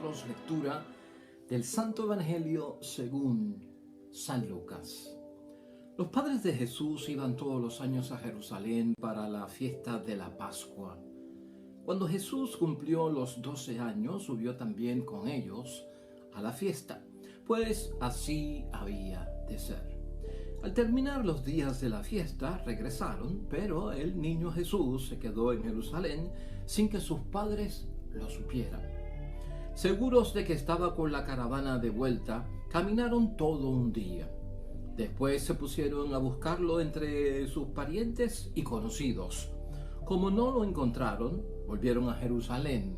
nosotros lectura del Santo Evangelio según San Lucas. Los padres de Jesús iban todos los años a Jerusalén para la fiesta de la Pascua. Cuando Jesús cumplió los 12 años, subió también con ellos a la fiesta, pues así había de ser. Al terminar los días de la fiesta, regresaron, pero el niño Jesús se quedó en Jerusalén sin que sus padres lo supieran. Seguros de que estaba con la caravana de vuelta, caminaron todo un día. Después se pusieron a buscarlo entre sus parientes y conocidos. Como no lo encontraron, volvieron a Jerusalén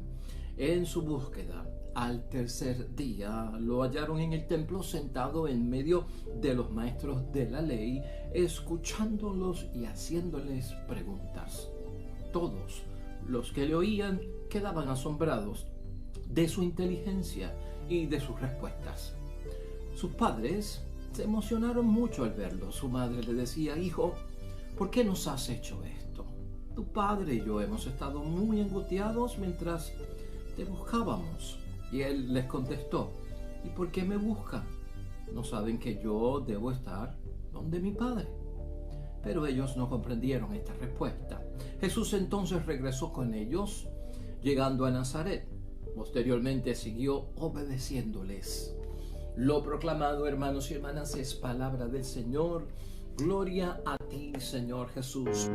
en su búsqueda. Al tercer día lo hallaron en el templo sentado en medio de los maestros de la ley, escuchándolos y haciéndoles preguntas. Todos los que le oían quedaban asombrados de su inteligencia y de sus respuestas. Sus padres se emocionaron mucho al verlo. Su madre le decía: «Hijo, ¿por qué nos has hecho esto? Tu padre y yo hemos estado muy angustiados mientras te buscábamos». Y él les contestó: «¿Y por qué me buscan? ¿No saben que yo debo estar donde mi padre?». Pero ellos no comprendieron esta respuesta. Jesús entonces regresó con ellos, llegando a Nazaret. Posteriormente siguió obedeciéndoles. Lo proclamado, hermanos y hermanas, es palabra del Señor. Gloria a ti, Señor Jesús.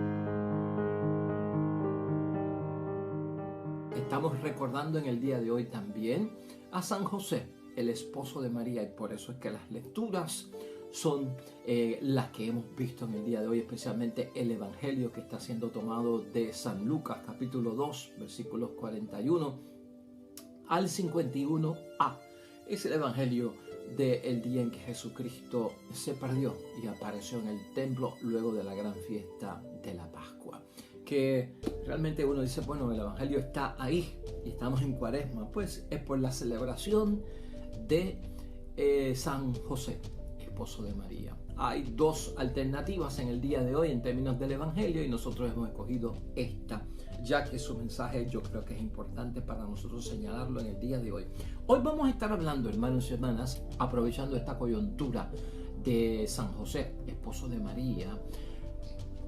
Estamos recordando en el día de hoy también a San José, el esposo de María, y por eso es que las lecturas son las que hemos visto en el día de hoy, especialmente el Evangelio que está siendo tomado de San Lucas, capítulo 2, versículos 41 al 51a. Es el Evangelio del día en que Jesucristo se perdió y apareció en el templo luego de la gran fiesta de la Pascua. Que realmente uno dice, bueno, el Evangelio está ahí y estamos en Cuaresma. Pues es por la celebración de San José, esposo de María. Hay dos alternativas en el día de hoy en términos del Evangelio y nosotros hemos escogido esta, ya que su mensaje yo creo que es importante para nosotros señalarlo en el día de hoy. Hoy vamos a estar hablando, hermanos y hermanas, aprovechando esta coyuntura de San José, esposo de María.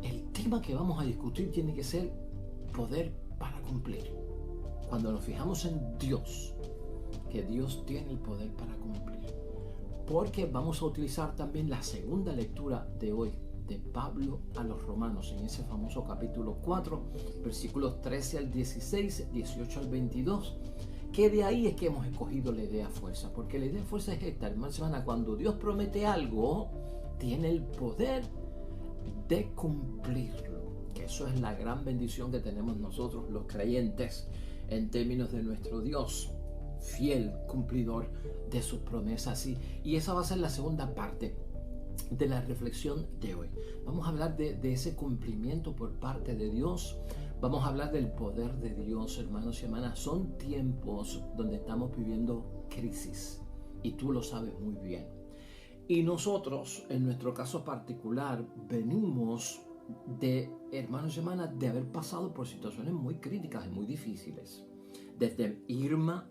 El tema que vamos a discutir tiene que ser poder para cumplir. Cuando nos fijamos en Dios, que Dios tiene el poder para cumplir. Porque vamos a utilizar también la segunda lectura de hoy de Pablo a los Romanos en ese famoso capítulo 4, versículos 13 al 16, 18 al 22, que de ahí es que hemos escogido la idea fuerza, porque la idea fuerza es esta, hermana, cuando Dios promete algo, tiene el poder de cumplirlo, que eso es la gran bendición que tenemos nosotros los creyentes en términos de nuestro Dios, fiel cumplidor de sus promesas. Y esa va a ser la segunda parte de la reflexión de hoy. Vamos a hablar de ese cumplimiento por parte de Dios. Vamos a hablar del poder de Dios, hermanos y hermanas. Son tiempos donde estamos viviendo crisis y tú lo sabes muy bien. Y nosotros, en nuestro caso particular, venimos de, hermanos y hermanas, de haber pasado por situaciones muy críticas y muy difíciles. Desde Irma,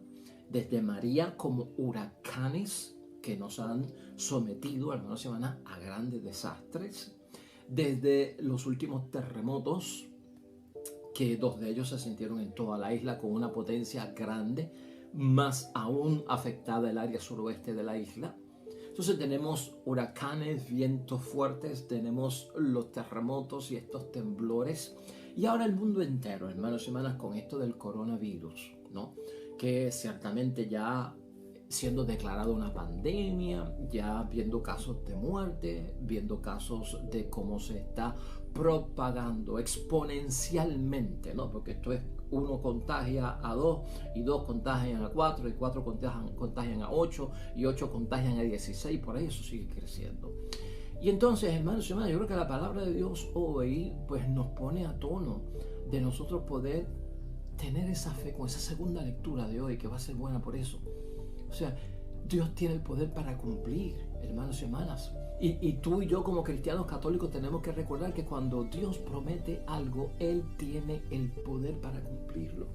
desde María, como huracanes que nos han sometido, hermanos y hermanas, a grandes desastres. Desde los últimos terremotos, que dos de ellos se sintieron en toda la isla con una potencia grande, más aún afectada el área suroeste de la isla. Entonces tenemos huracanes, vientos fuertes, tenemos los terremotos y estos temblores. Y ahora el mundo entero, hermanos y hermanas, con esto del coronavirus, ¿no? Que ciertamente ya siendo declarado una pandemia, ya viendo casos de muerte, viendo casos de cómo se está propagando exponencialmente, ¿no? Porque esto es, uno contagia a 2 y 2 contagian a 4 y 4 contagian a 8 y 8 contagian a 16, por ahí eso sigue creciendo. Y entonces, hermanos y hermanas, yo creo que la palabra de Dios hoy pues nos pone a tono de nosotros poder tener esa fe con esa segunda lectura de hoy que va a ser buena por eso. O sea, Dios tiene el poder para cumplir, hermanos y hermanas. Y tú y yo como cristianos católicos tenemos que recordar que cuando Dios promete algo, Él tiene el poder para cumplirlo.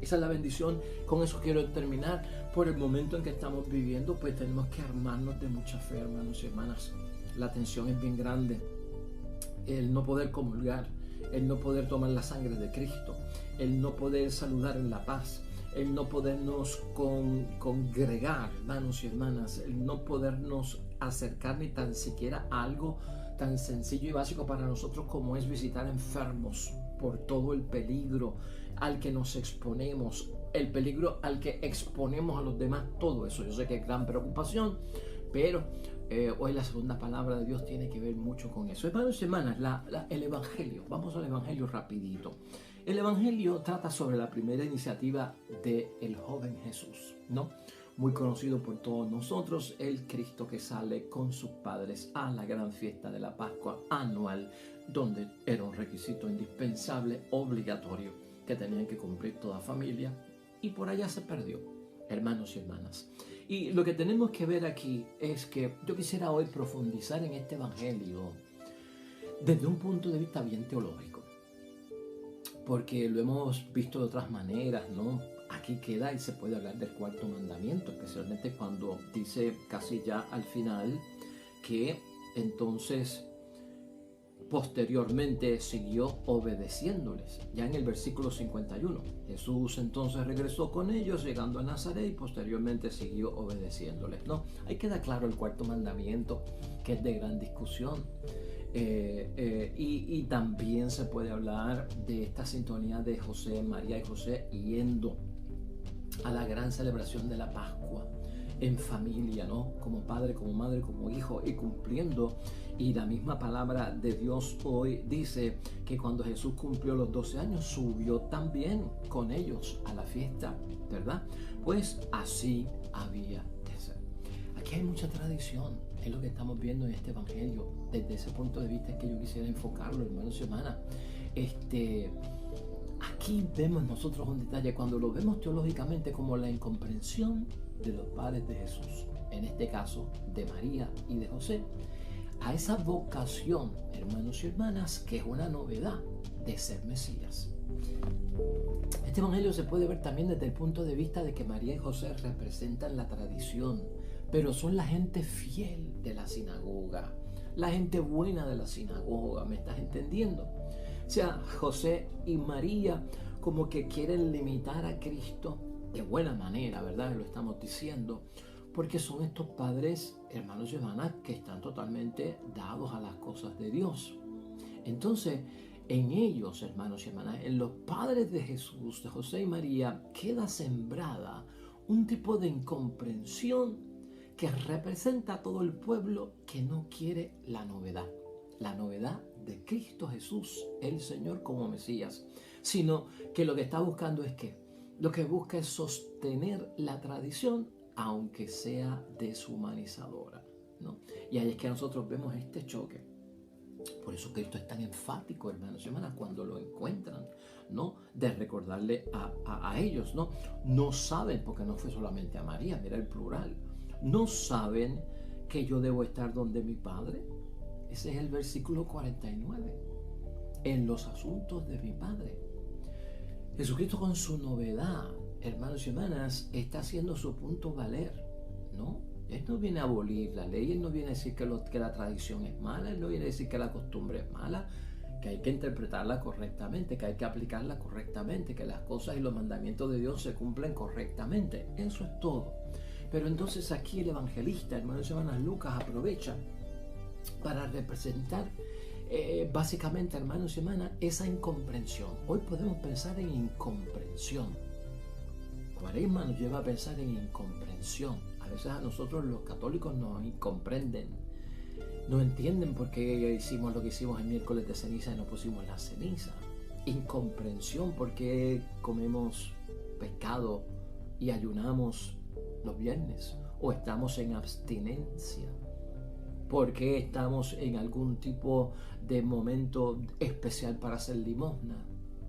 Esa es la bendición. Con eso quiero terminar. Por el momento en que estamos viviendo, pues tenemos que armarnos de mucha fe, hermanos y hermanas. La tensión es bien grande. El no poder comulgar, el no poder tomar la sangre de Cristo, el no poder saludar en la paz, el no podernos congregar, hermanos y hermanas, el no podernos acercar ni tan siquiera a algo tan sencillo y básico para nosotros como es visitar enfermos, por todo el peligro al que nos exponemos, el peligro al que exponemos a los demás, todo eso. Yo sé que es gran preocupación, pero hoy la segunda palabra de Dios tiene que ver mucho con eso. Hermanos y hermanas, el Evangelio, vamos al Evangelio rapidito. El Evangelio trata sobre la primera iniciativa del joven Jesús, ¿no? Muy conocido por todos nosotros, el Cristo que sale con sus padres a la gran fiesta de la Pascua anual, donde era un requisito indispensable, obligatorio, que tenían que cumplir toda familia, y por allá se perdió, hermanos y hermanas. Y lo que tenemos que ver aquí es que yo quisiera hoy profundizar en este Evangelio desde un punto de vista bien teológico, porque lo hemos visto de otras maneras, ¿no? Aquí queda y se puede hablar del cuarto mandamiento, especialmente cuando dice casi ya al final que entonces posteriormente siguió obedeciéndoles. Ya en el versículo 51, Jesús entonces regresó con ellos llegando a Nazaret y posteriormente siguió obedeciéndoles, ¿no? Ahí queda claro el cuarto mandamiento, que es de gran discusión. Y también se puede hablar de esta sintonía de José, María y José yendo a la gran celebración de la Pascua en familia, ¿no? Como padre, como madre, como hijo, y cumpliendo. Y la misma palabra de Dios hoy dice que cuando Jesús cumplió los 12 años, subió también con ellos a la fiesta, ¿verdad? Pues así había de ser. Aquí hay mucha tradición, es lo que estamos viendo en este Evangelio. Desde ese punto de vista es que yo quisiera enfocarlo, hermanos y hermanas. Aquí vemos nosotros un detalle, cuando lo vemos teológicamente, como la incomprensión de los padres de Jesús, en este caso de María y de José, a esa vocación, hermanos y hermanas, que es una novedad de ser Mesías. Este Evangelio se puede ver también desde el punto de vista de que María y José representan la tradición, pero son la gente fiel de la sinagoga, la gente buena de la sinagoga, ¿me estás entendiendo? O sea, José y María como que quieren limitar a Cristo de buena manera, ¿verdad? Lo estamos diciendo, porque son estos padres, hermanos y hermanas, que están totalmente dados a las cosas de Dios. Entonces, en ellos, hermanos y hermanas, en los padres de Jesús, de José y María, queda sembrada un tipo de incomprensión que representa a todo el pueblo que no quiere la novedad de Cristo Jesús, el Señor como Mesías, sino que lo que está buscando es que lo que busca es sostener la tradición, aunque sea deshumanizadora, ¿no? Y ahí es que nosotros vemos este choque. Por eso Cristo es tan enfático, hermanos y hermanas, cuando lo encuentran, ¿no? De recordarle a ellos, ¿no? No saben, porque no fue solamente a María, mira el plural, no saben que yo debo estar donde mi Padre. Ese es el versículo 49. En los asuntos de mi Padre. Jesucristo con su novedad, hermanos y hermanas, está haciendo su punto valer, ¿no? Él no viene a abolir la ley, Él no viene a decir que la tradición es mala, Él no viene a decir que la costumbre es mala, que hay que interpretarla correctamente, que hay que aplicarla correctamente, que las cosas y los mandamientos de Dios se cumplen correctamente. Eso es todo. Pero entonces aquí el evangelista, hermanos y hermanas, Lucas aprovecha para representar básicamente, hermanos y hermanas, esa incomprensión. Hoy podemos pensar en incomprensión. Cuaresma nos lleva a pensar en incomprensión. A veces a nosotros los católicos nos incomprenden, no entienden por qué hicimos lo que hicimos el miércoles de ceniza y no pusimos la ceniza. Incomprensión porque comemos pescado y ayunamos los viernes, o estamos en abstinencia porque estamos en algún tipo de momento especial para hacer limosna,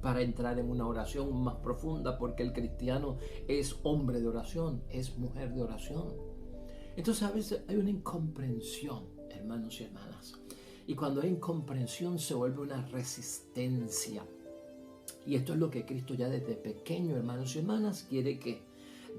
para entrar en una oración más profunda, porque el cristiano es hombre de oración, es mujer de oración. Entonces a veces hay una incomprensión, hermanos y hermanas, y cuando hay incomprensión se vuelve una resistencia Y esto es lo que Cristo ya desde pequeño, hermanos y hermanas, quiere que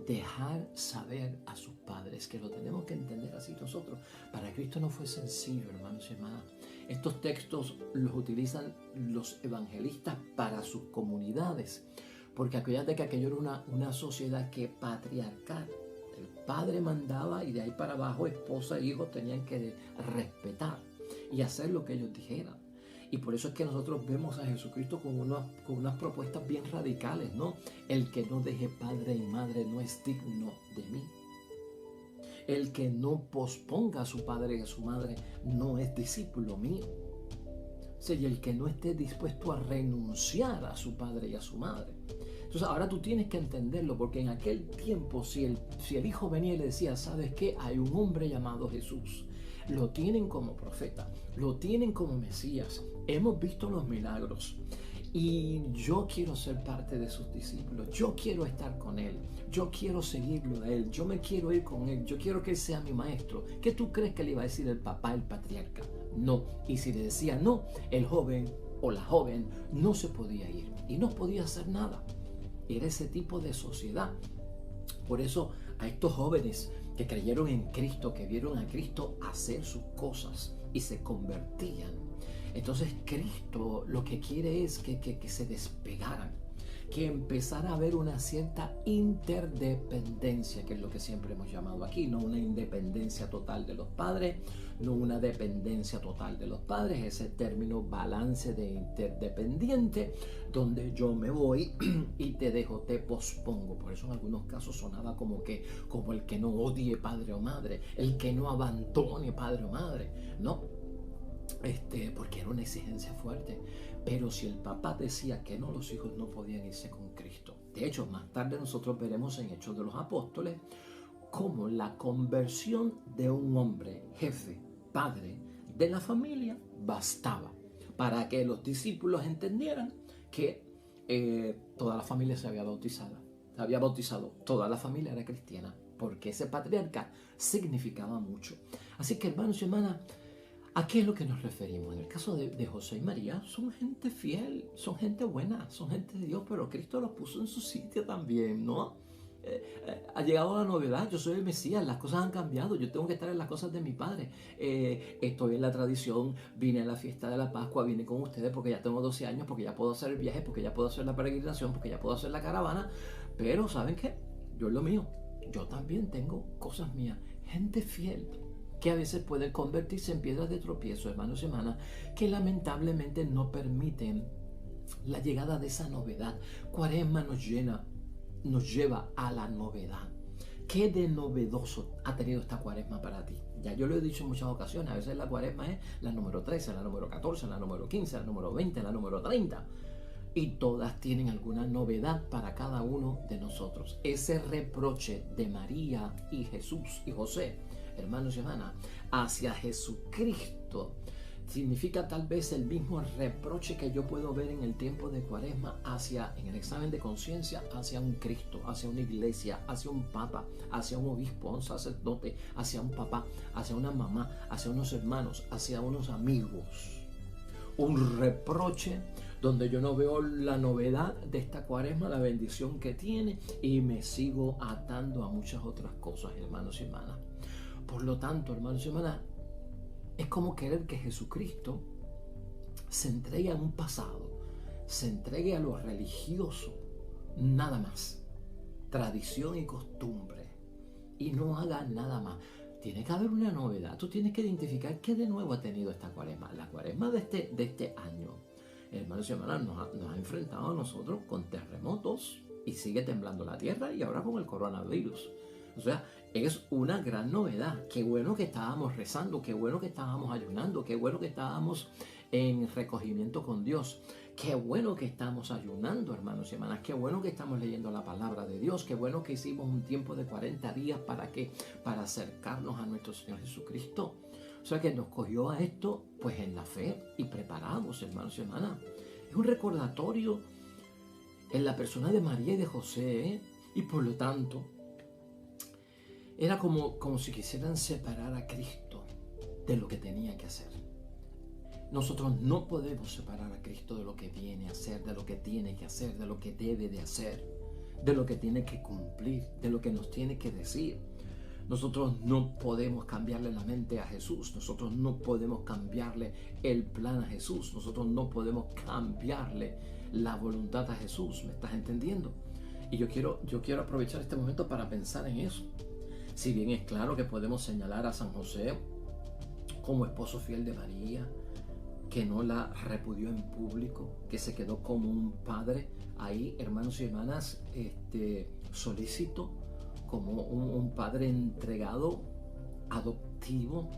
dejar saber a sus padres, que lo tenemos que entender así nosotros. Para Cristo no fue sencillo, hermanos y hermanas. Estos textos los utilizan los evangelistas para sus comunidades, porque acuérdate que aquello era una sociedad que patriarcal. El padre mandaba y de ahí para abajo esposa e hijos tenían que respetar y hacer lo que ellos dijeran. Y por eso es que nosotros vemos a Jesucristo con unas propuestas bien radicales, ¿no? El que no deje padre y madre no es digno de mí. El que no posponga a su padre y a su madre no es discípulo mío. O sea, y el que no esté dispuesto a renunciar a su padre y a su madre. Entonces ahora tú tienes que entenderlo, porque en aquel tiempo si el hijo venía y le decía, ¿sabes qué? Hay un hombre llamado Jesús. Lo tienen como profeta, lo tienen como Mesías. Hemos visto los milagros y yo quiero ser parte de sus discípulos. Yo quiero estar con él. Yo quiero seguirlo a él. Yo me quiero ir con él. Yo quiero que él sea mi maestro. ¿Qué tú crees que le iba a decir el papá, el patriarca? No. Y si le decía no, el joven o la joven no se podía ir y no podía hacer nada. Era ese tipo de sociedad. Por eso a estos jóvenes que creyeron en Cristo, que vieron a Cristo hacer sus cosas y se convertían. Entonces Cristo lo que quiere es que se despegaran, que empezara a haber una cierta interdependencia, que es lo que siempre hemos llamado aquí, no una independencia total de los padres, no una dependencia total de los padres, ese término balance de interdependiente, donde yo me voy y te dejo, te pospongo. Por eso en algunos casos sonaba como el que no odie padre o madre, el que no abandone padre o madre, ¿no? Porque era una exigencia fuerte. Pero si el papá decía que no, los hijos no podían irse con Cristo. De hecho, más tarde nosotros veremos en Hechos de los Apóstoles cómo la conversión de un hombre, jefe, padre de la familia, bastaba para que los discípulos entendieran que toda la familia se había bautizado, toda la familia era cristiana, porque ese patriarca significaba mucho. Así que, hermanos y hermanas, ¿a qué es lo que nos referimos? En el caso de José y María, son gente fiel, son gente buena, son gente de Dios, pero Cristo los puso en su sitio también, ¿no? Ha llegado la novedad, yo soy el Mesías, las cosas han cambiado, yo tengo que estar en las cosas de mi Padre. Estoy en la tradición, vine a la fiesta de la Pascua, vine con ustedes porque ya tengo 12 años, porque ya puedo hacer el viaje, porque ya puedo hacer la peregrinación, porque ya puedo hacer la caravana, pero ¿saben qué? Yo es lo mío, yo también tengo cosas mías, gente fiel, que a veces pueden convertirse en piedras de tropiezo, hermanos y hermanas, que lamentablemente no permiten la llegada de esa novedad. Cuaresma nos lleva a la novedad. ¿Qué de novedoso ha tenido esta cuaresma para ti? Ya yo lo he dicho en muchas ocasiones, a veces la cuaresma es la número 13, la número 14, la número 15, la número 20, la número 30. Y todas tienen alguna novedad para cada uno de nosotros. Ese reproche de María y Jesús y José, hermanos y hermanas, hacia Jesucristo, significa tal vez el mismo reproche que yo puedo ver en el tiempo de Cuaresma en el examen de conciencia, hacia un Cristo, hacia una iglesia, hacia un papa, hacia un obispo, un sacerdote, hacia un papá, hacia una mamá, hacia unos hermanos, hacia unos amigos. Un reproche donde yo no veo la novedad de esta Cuaresma, la bendición que tiene, y me sigo atando a muchas otras cosas, hermanos y hermanas. Por lo tanto, hermanos y hermanas, es como querer que Jesucristo se entregue a un pasado, se entregue a lo religioso, nada más, tradición y costumbre, y no haga nada más. Tiene que haber una novedad. Tú tienes que identificar qué de nuevo ha tenido esta Cuaresma. La Cuaresma de este año, hermanos y hermanas, nos ha enfrentado a nosotros con terremotos y sigue temblando la tierra, y ahora con el coronavirus. O sea, es una gran novedad. Qué bueno que estábamos rezando, qué bueno que estábamos ayunando, qué bueno que estábamos en recogimiento con Dios. Qué bueno que estamos ayunando, hermanos y hermanas. Qué bueno que estamos leyendo la palabra de Dios. Qué bueno que hicimos un tiempo de 40 días para acercarnos a nuestro Señor Jesucristo. O sea, que nos cogió a esto pues en la fe y preparados, hermanos y hermanas. Es un recordatorio en la persona de María y de José, y por lo tanto era como si quisieran separar a Cristo de lo que tenía que hacer. Nosotros no podemos separar a Cristo de lo que viene a hacer, de lo que tiene que hacer, de lo que debe de hacer, de lo que tiene que cumplir, de lo que nos tiene que decir. Nosotros no podemos cambiarle la mente a Jesús. Nosotros no podemos cambiarle el plan a Jesús. Nosotros no podemos cambiarle la voluntad a Jesús. ¿Me estás entendiendo? Y yo quiero aprovechar este momento para pensar en eso. Si bien es claro que podemos señalar a San José como esposo fiel de María, que no la repudió en público, que se quedó como un padre ahí, hermanos y hermanas, solícito, como un padre entregado, adoptivo,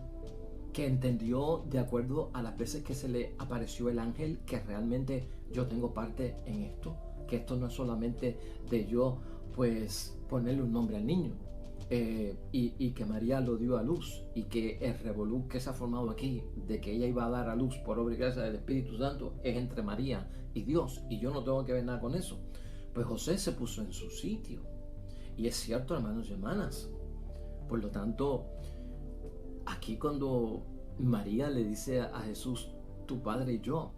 que entendió de acuerdo a las veces que se le apareció el ángel que realmente yo tengo parte en esto, que esto no es solamente de yo pues ponerle un nombre al niño, y que María lo dio a luz, y que el revolú que se ha formado aquí de que ella iba a dar a luz por obra y gracia del Espíritu Santo es entre María y Dios, y yo no tengo que ver nada con eso. Pues José se puso en su sitio, y es cierto, hermanos y hermanas. Por lo tanto, aquí cuando María le dice a Jesús, tu padre y yo,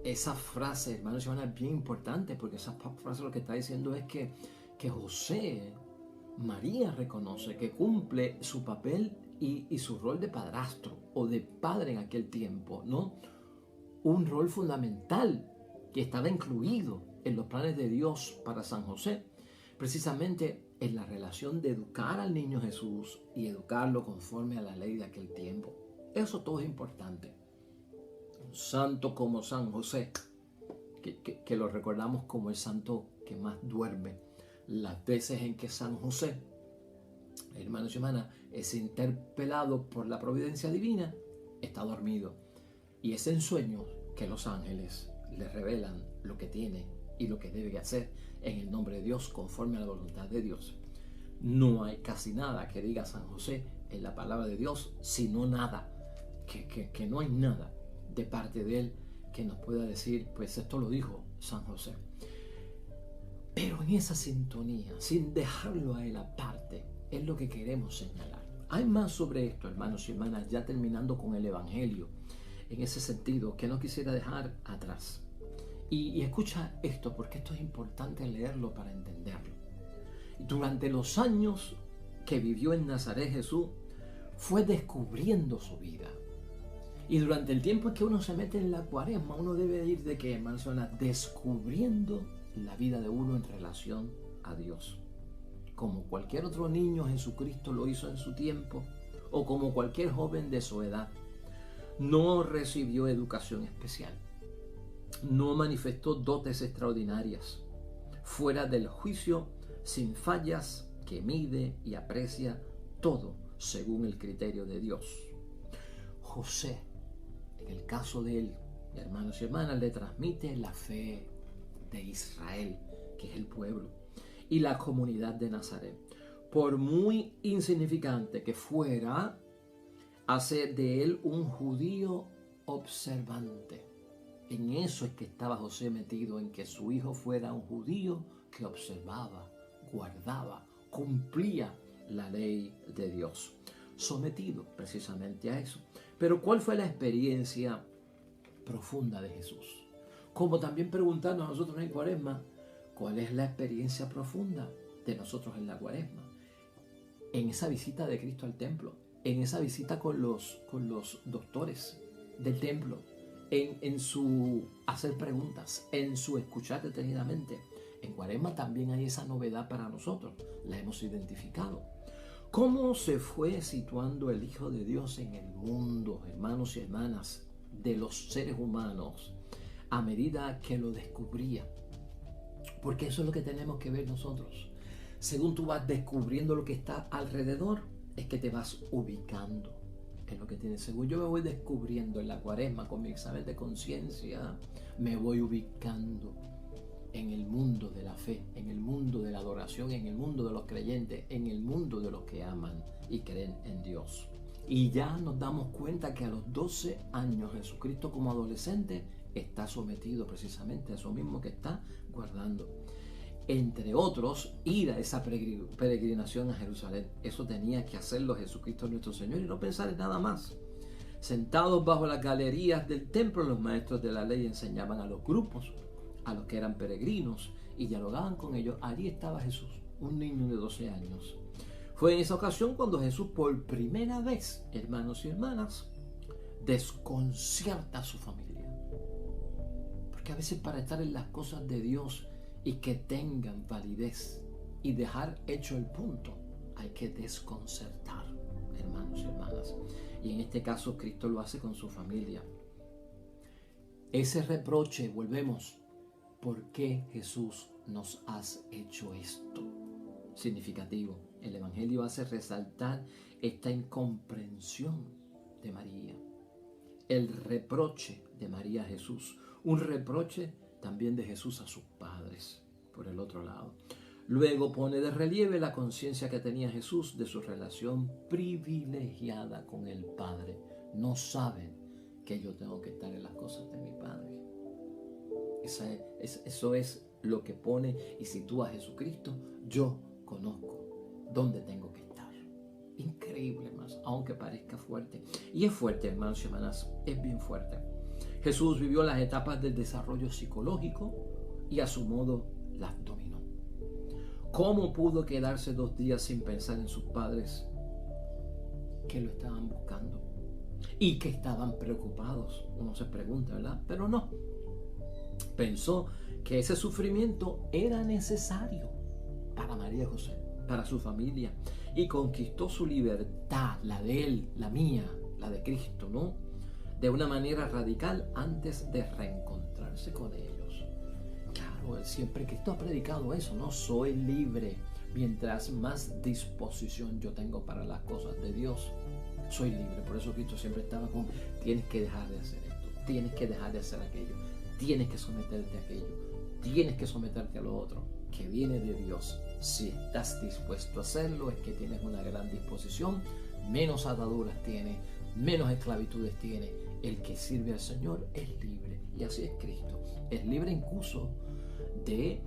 esa frase, hermanos y hermanas, es bien importante, porque esa frase lo que está diciendo es que José, María reconoce que cumple su papel y su rol de padrastro o de padre en aquel tiempo, ¿no? Un rol fundamental que estaba incluido en los planes de Dios para San José, precisamente en la relación de educar al niño Jesús y educarlo conforme a la ley de aquel tiempo. Eso todo es importante. Un santo como San José, que lo recordamos como el santo que más duerme, las veces en que San José, hermanos y hermanas, es interpelado por la providencia divina, está dormido. Y es en sueños que los ángeles le revelan lo que tiene y lo que debe hacer en el nombre de Dios, conforme a la voluntad de Dios. No hay casi nada que diga San José en la palabra de Dios, sino nada, que no hay nada de parte de él que nos pueda decir, pues esto lo dijo San José. Pero en esa sintonía, sin dejarlo a él aparte, es lo que queremos señalar. Hay más sobre esto, hermanos y hermanas, ya terminando con el Evangelio, en ese sentido, que no quisiera dejar atrás. Y escucha esto, porque esto es importante leerlo para entenderlo. Durante los años que vivió en Nazaret Jesús, fue descubriendo su vida. Y durante el tiempo en que uno se mete en la cuaresma, uno debe ir de qué, hermanos y hermanas, descubriendo la vida de uno en relación a Dios. Como cualquier otro niño, Jesucristo lo hizo en su tiempo, o como cualquier joven de su edad. No recibió educación especial. No manifestó dotes extraordinarias. Fuera del juicio, sin fallas, que mide y aprecia todo según el criterio de Dios. José, en el caso de él, hermanos y hermanas, le transmite la fe de Israel, que es el pueblo, y la comunidad de Nazaret. Por muy insignificante que fuera, hace de él un judío observante. En eso es que estaba José metido, en que su hijo fuera un judío que observaba, guardaba, cumplía la ley de Dios, sometido precisamente a eso. Pero ¿cuál fue la experiencia profunda de Jesús? Como también preguntarnos a nosotros en Cuaresma, ¿cuál es la experiencia profunda de nosotros en la Cuaresma? En esa visita de Cristo al templo, en esa visita con los doctores del templo, en su hacer preguntas, en su escuchar detenidamente. En Cuaresma también hay esa novedad para nosotros, la hemos identificado. ¿Cómo se fue situando el Hijo de Dios en el mundo, hermanos y hermanas, de los seres humanos, a medida que lo descubría? Porque eso es lo que tenemos que ver nosotros. Según tú vas descubriendo lo que está alrededor, es que te vas ubicando en lo que tienes. Según yo me voy descubriendo en la Cuaresma con mi examen de conciencia, me voy ubicando en el mundo de la fe, en el mundo de la adoración, en el mundo de los creyentes, en el mundo de los que aman y creen en Dios. Y ya nos damos cuenta que a los 12 años Jesucristo como adolescente está sometido precisamente a eso mismo que está guardando. Entre otros, ir a esa peregrinación a Jerusalén. Eso tenía que hacerlo Jesucristo nuestro Señor y no pensar en nada más. Sentados bajo las galerías del templo, los maestros de la ley enseñaban a los grupos, a los que eran peregrinos, y dialogaban con ellos. Allí estaba Jesús, un niño de 12 años. Fue en esa ocasión cuando Jesús por primera vez, hermanos y hermanas, desconcierta a su familia. Porque a veces para estar en las cosas de Dios y que tengan validez y dejar hecho el punto, hay que desconcertar, hermanos y hermanas. Y en este caso Cristo lo hace con su familia. Ese reproche, volvemos, ¿por qué Jesús nos has hecho esto? Significativo. El Evangelio hace resaltar esta incomprensión de María. El reproche de María a Jesús. Un reproche también de Jesús a sus padres, por el otro lado. Luego pone de relieve la conciencia que tenía Jesús de su relación privilegiada con el Padre. No saben que yo tengo que estar en las cosas de mi Padre. Eso es lo que pone y sitúa a Jesucristo. Yo conozco dónde tengo que estar. Increíble, hermanos, aunque parezca fuerte. Y es fuerte, hermanos y hermanas, es bien fuerte. Jesús vivió las etapas del desarrollo psicológico y a su modo las dominó. ¿Cómo pudo quedarse 2 días sin pensar en sus padres que lo estaban buscando y que estaban preocupados? Uno se pregunta, ¿verdad? Pero no. Pensó que ese sufrimiento era necesario para María y José, para su familia, y conquistó su libertad, la de él, la mía, la de Cristo, ¿no? De una manera radical antes de reencontrarse con ellos. Claro, siempre Cristo ha predicado eso, ¿no? Soy libre mientras más disposición yo tengo para las cosas de Dios. Soy libre, por eso Cristo siempre estaba con, tienes que dejar de hacer esto, tienes que dejar de hacer aquello, tienes que someterte a aquello, tienes que someterte a lo otro, que viene de Dios. Si estás dispuesto a hacerlo, es que tienes una gran disposición, menos ataduras tiene, menos esclavitudes tiene. El que sirve al Señor es libre, y así es Cristo. Es libre incluso de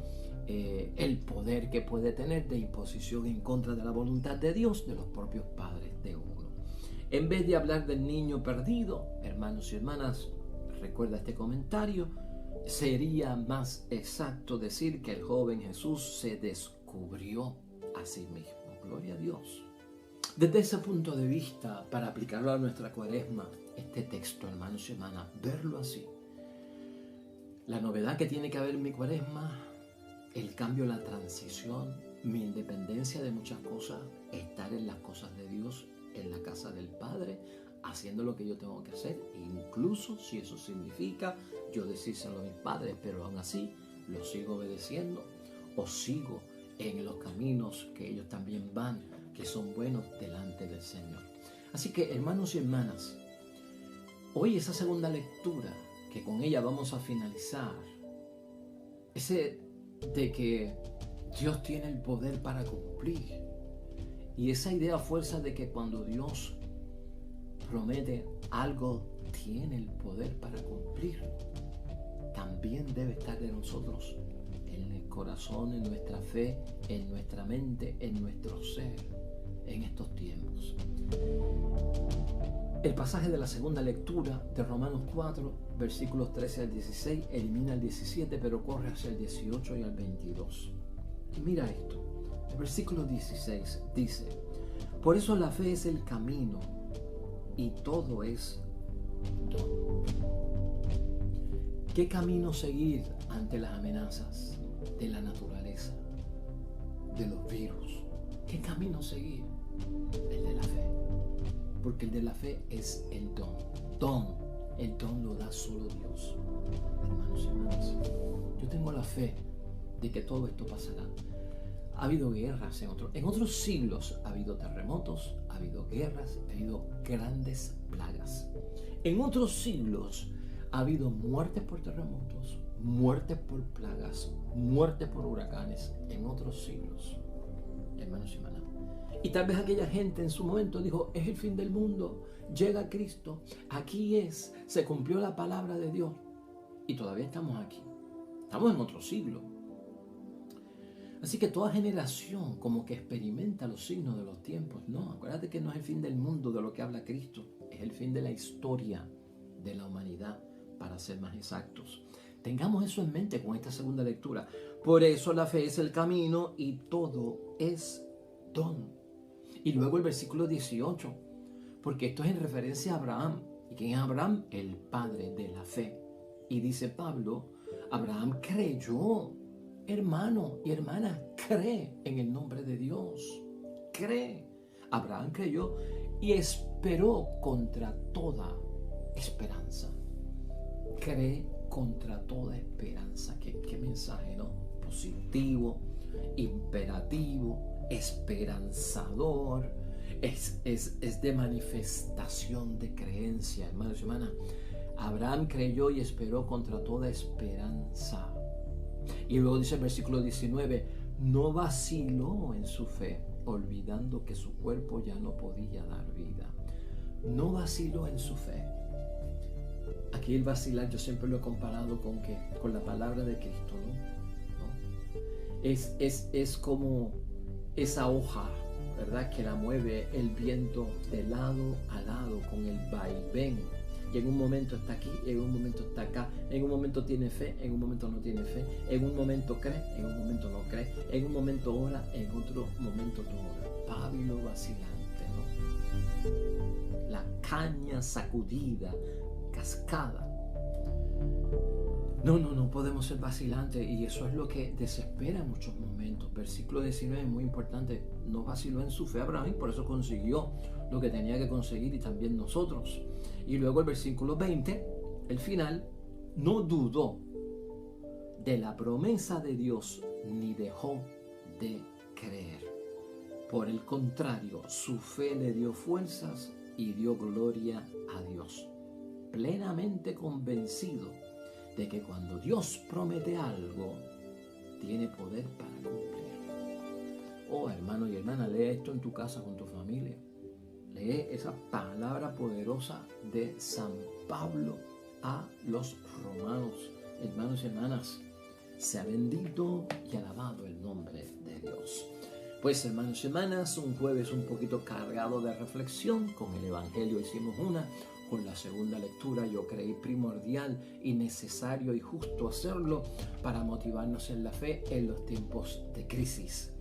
el poder que puede tener de imposición en contra de la voluntad de Dios, de los propios padres de uno. En vez de hablar del niño perdido, hermanos y hermanas, recuerda este comentario, sería más exacto decir que el joven Jesús se descubrió a sí mismo. Gloria a Dios. Desde ese punto de vista, para aplicarlo a nuestra cuaresma, este texto, hermanos y hermanas, verlo así. La novedad que tiene que haber en mi cuaresma, el cambio, la transición, mi independencia de muchas cosas, estar en las cosas de Dios, en la casa del Padre, haciendo lo que yo tengo que hacer, incluso si eso significa yo decírselo a mis padres, pero aún así los sigo obedeciendo o sigo en los caminos que ellos también van, que son buenos delante del Señor. Así que, hermanos y hermanas, hoy esa segunda lectura, que con ella vamos a finalizar, ese de que Dios tiene el poder para cumplir, y esa idea fuerza de que cuando Dios promete algo, tiene el poder para cumplirlo, también debe estar de nosotros, en el corazón, en nuestra fe, en nuestra mente, en nuestro ser, en estos tiempos. El pasaje de la segunda lectura de Romanos 4, versículos 13 al 16, elimina el 17, pero corre hacia el 18 y al 22. Y mira esto, el versículo 16 dice, por eso la fe es el camino y todo es don. ¿Qué camino seguir ante las amenazas de la naturaleza, de los virus? ¿Qué camino seguir? El de la fe. Porque el de la fe es el don. El don lo da solo Dios. Hermanos y hermanas, yo tengo la fe de que todo esto pasará. Ha habido guerras en otros siglos, ha habido terremotos, ha habido guerras, ha habido grandes plagas. En otros siglos ha habido muertes por terremotos, muertes por plagas, muertes por huracanes. En otros siglos, hermanos y hermanas. Y tal vez aquella gente en su momento dijo, es el fin del mundo, llega Cristo, aquí es, se cumplió la palabra de Dios. Y todavía estamos aquí, estamos en otro siglo. Así que toda generación como que experimenta los signos de los tiempos. No, acuérdate que no es el fin del mundo de lo que habla Cristo, es el fin de la historia de la humanidad, para ser más exactos. Tengamos eso en mente con esta segunda lectura. Por eso la fe es el camino y todo es don. Y luego el versículo 18, porque esto es en referencia a Abraham. ¿Y quién es Abraham? El padre de la fe. Y dice Pablo, Abraham creyó. Hermano y hermana, cree en el nombre de Dios. Cree. Abraham creyó y esperó contra toda esperanza. Cree contra toda esperanza. ¿Qué mensaje, no? Positivo, imperativo, esperanzador. Es de manifestación de creencia, hermanos y hermanas. Abraham creyó y esperó contra toda esperanza. Y luego dice el versículo 19, no vaciló en su fe, olvidando que su cuerpo ya no podía dar vida. No vaciló en su fe. Aquí el vacilar yo siempre lo he comparado con la palabra de Cristo, ¿no? Es como esa hoja, ¿verdad?, que la mueve el viento de lado a lado con el vaivén. Y en un momento está aquí, en un momento está acá, en un momento tiene fe, en un momento no tiene fe, en un momento cree, en un momento no cree, en un momento ora, en otro momento no ora. Pábilo vacilante, ¿no? La caña sacudida, cascada. No podemos ser vacilantes, y eso es lo que desespera en muchos momentos. Versículo 19 es muy importante. No vaciló en su fe Abraham, y por eso consiguió lo que tenía que conseguir, y también nosotros. Y luego el versículo 20, el final, no dudó de la promesa de Dios ni dejó de creer. Por el contrario, su fe le dio fuerzas y dio gloria a Dios, plenamente convencido de que cuando Dios promete algo, tiene poder para cumplirlo. Oh, hermano y hermana, lee esto en tu casa con tu familia. Lee esa palabra poderosa de San Pablo a los romanos. Hermanos y hermanas, sea bendito y alabado el nombre de Dios. Pues, hermanos y hermanas, un jueves un poquito cargado de reflexión. Con el Evangelio hicimos una. Con la segunda lectura yo creí primordial y necesario y justo hacerlo para motivarnos en la fe en los tiempos de crisis.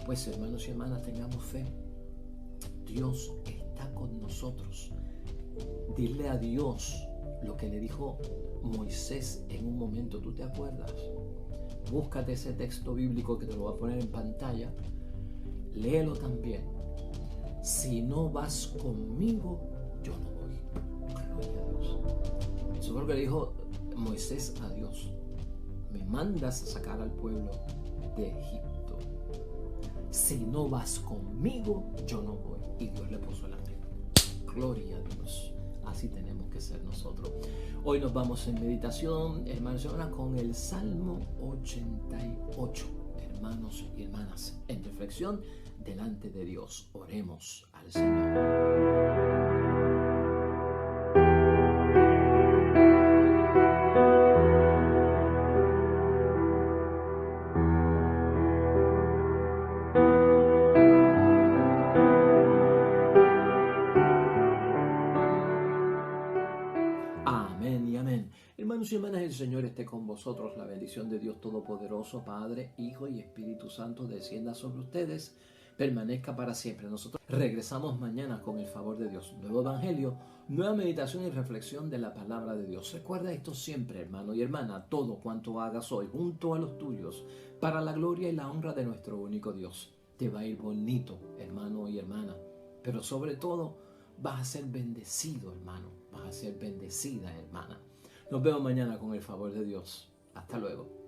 Pues, hermanos y hermanas, tengamos fe. Dios está con nosotros. Dile a Dios lo que le dijo Moisés en un momento. ¿Tú te acuerdas? Búscate ese texto bíblico que te lo voy a poner en pantalla. Léelo también. Si no vas conmigo, yo no voy. Gloria a Dios. Eso fue lo que le dijo Moisés a Dios. Me mandas a sacar al pueblo de Egipto. Si no vas conmigo, yo no voy. Y Dios le puso el ángel. Gloria a Dios. Así tenemos que ser nosotros. Hoy nos vamos en meditación, hermanos y hermanas, con el Salmo 88. Hermanos y hermanas, en reflexión delante de Dios. Oremos al Señor. Amén y amén. Hermanos y hermanas, el Señor esté con vosotros. La bendición de Dios Todopoderoso, Padre, Hijo y Espíritu Santo, descienda sobre ustedes, permanezca para siempre. Nosotros regresamos mañana con el favor de Dios. Nuevo Evangelio, nueva meditación y reflexión de la palabra de Dios. Recuerda esto siempre, hermano y hermana: todo cuanto hagas hoy junto a los tuyos, para la gloria y la honra de nuestro único Dios. Te va a ir bonito, hermano y hermana, pero sobre todo vas a ser bendecido, hermano. Vas a ser bendecida, hermana. Nos vemos mañana con el favor de Dios. Hasta luego.